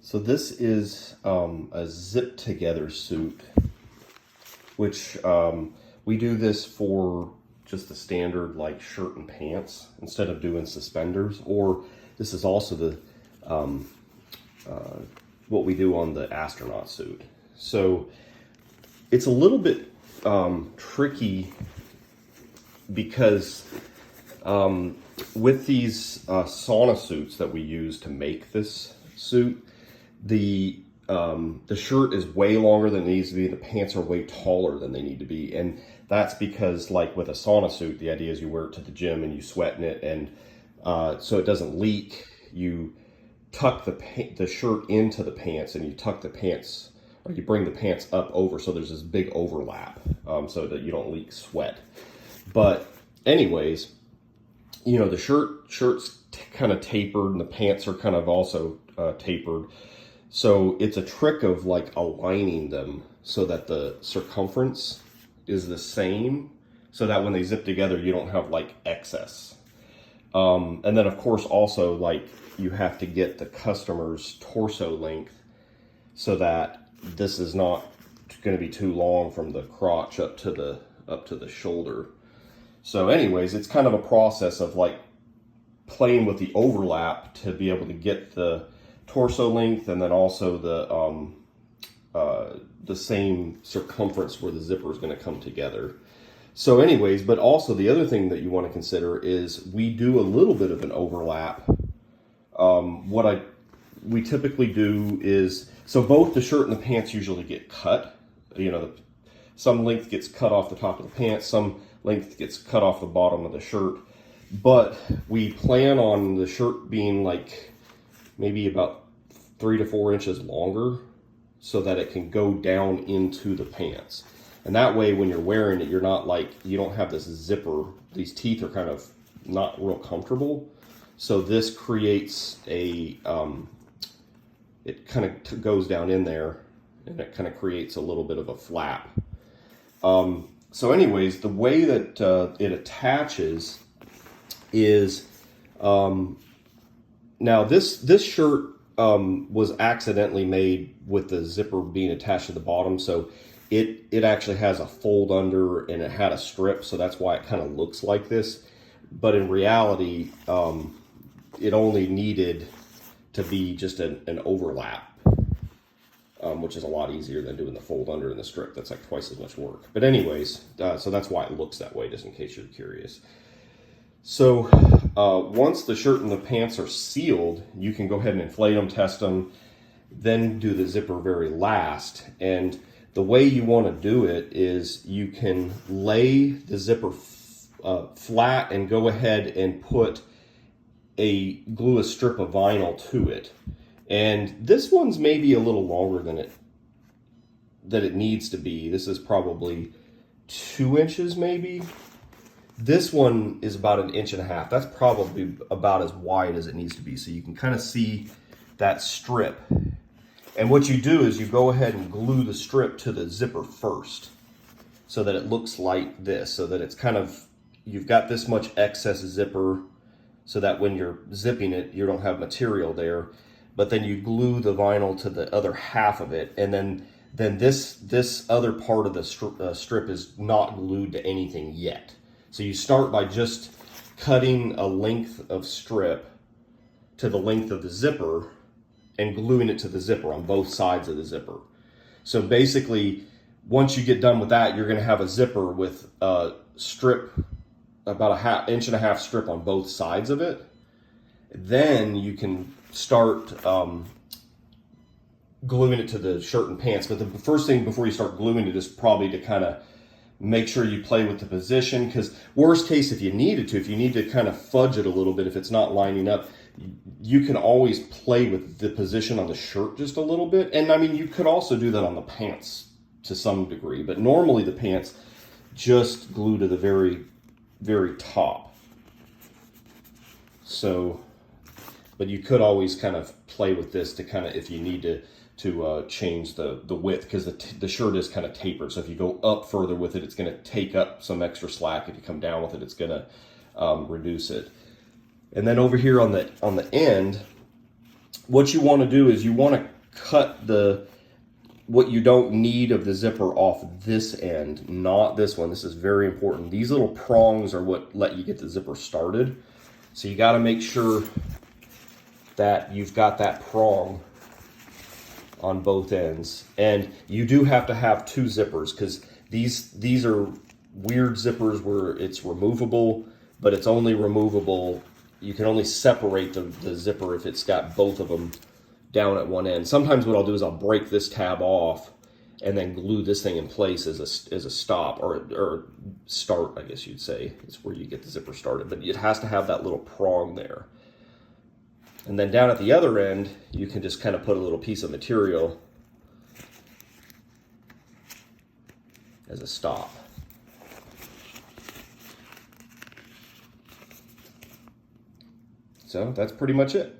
So this is a zip together suit, which we do this for just the standard like shirt and pants instead of doing suspenders, or this is also the what we do on the astronaut suit. So it's a little bit tricky because with these sauna suits that we use to make this suit, the shirt is way longer than it needs to be. The pants are way taller than they need to be, and that's because, like with a sauna suit, the idea is you wear it to the gym and you sweat in it, and so it doesn't leak. You tuck the shirt into the pants, and you tuck the pants, or you bring the pants up over, so there's this big overlap, so that you don't leak sweat. But anyways, you know, the shirt's kind of tapered, and the pants are kind of also tapered. So it's a trick of like aligning them so that the circumference is the same, so that when they zip together, you don't have like excess. And then of course also, like, you have to get the customer's torso length so that this is not going to be too long from the crotch up to the shoulder. So anyways, it's kind of a process of like playing with the overlap to be able to get the torso length, and then also the same circumference where the zipper is going to come together. So anyways, but also the other thing that you want to consider is we do a little bit of an overlap. What we typically do is, so both the shirt and the pants usually get cut. You know, some length gets cut off the top of the pants, some length gets cut off the bottom of the shirt. But we plan on the shirt being like maybe about 3 to 4 inches longer, so that it can go down into the pants. And that way, when you're wearing it, you're not like, you don't have this zipper. These teeth are kind of not real comfortable. So this creates a, it kind of goes down in there, and it kind of creates a little bit of a flap. So anyways, the way that it attaches is, now this shirt was accidentally made with the zipper being attached to the bottom, so it actually has a fold under, and it had a strip, so that's why it kind of looks like this. But in reality, it only needed to be just an overlap, which is a lot easier than doing the fold under and the strip. That's like twice as much work. But anyways, so that's why it looks that way, just in case you're curious. So once the shirt and the pants are sealed, you can go ahead and inflate them, test them, then do the zipper very last. And the way you want to do it is you can lay the zipper flat and go ahead and glue a strip of vinyl to it. And this one's maybe a little longer than it needs to be. This is probably 2 inches maybe. This one is about 1.5 inches. That's probably about as wide as it needs to be. So you can kind of see that strip. And what you do is you go ahead and glue the strip to the zipper first, so that it looks like this, so that it's kind of, you've got this much excess zipper, so that when you're zipping it, you don't have material there. But then you glue the vinyl to the other half of it, and then this other part of the strip is not glued to anything yet. So you start by just cutting a length of strip to the length of the zipper and gluing it to the zipper on both sides of the zipper. So basically, once you get done with that, you're going to have a zipper with a strip, about 1.5 inch strip on both sides of it. Then you can start gluing it to the shirt and pants. But the first thing before you start gluing it is probably to kind of make sure you play with the position, because worst case, if you need to kind of fudge it a little bit, if it's not lining up, you can always play with the position on the shirt just a little bit. And I mean, you could also do that on the pants to some degree, but normally the pants just glue to the very, very top. So, but you could always kind of play with this to kind of, if you need to change the width, because the shirt is kind of tapered. So if you go up further with it, it's going to take up some extra slack. If you come down with it, it's going to reduce it. And then over here on the end, what you want to do is you want to cut what you don't need of the zipper off this end, not this one. This is very important. These little prongs are what let you get the zipper started. So you got to make sure that you've got that prong on both ends. And you do have to have two zippers, because these are weird zippers where it's removable, but it's only removable. You can only separate the zipper if it's got both of them down at one end. Sometimes what I'll do is I'll break this tab off and then glue this thing in place as a stop, or start, I guess you'd say. It's where you get the zipper started, but it has to have that little prong there. And then down at the other end, you can just kind of put a little piece of material as a stop. So that's pretty much it.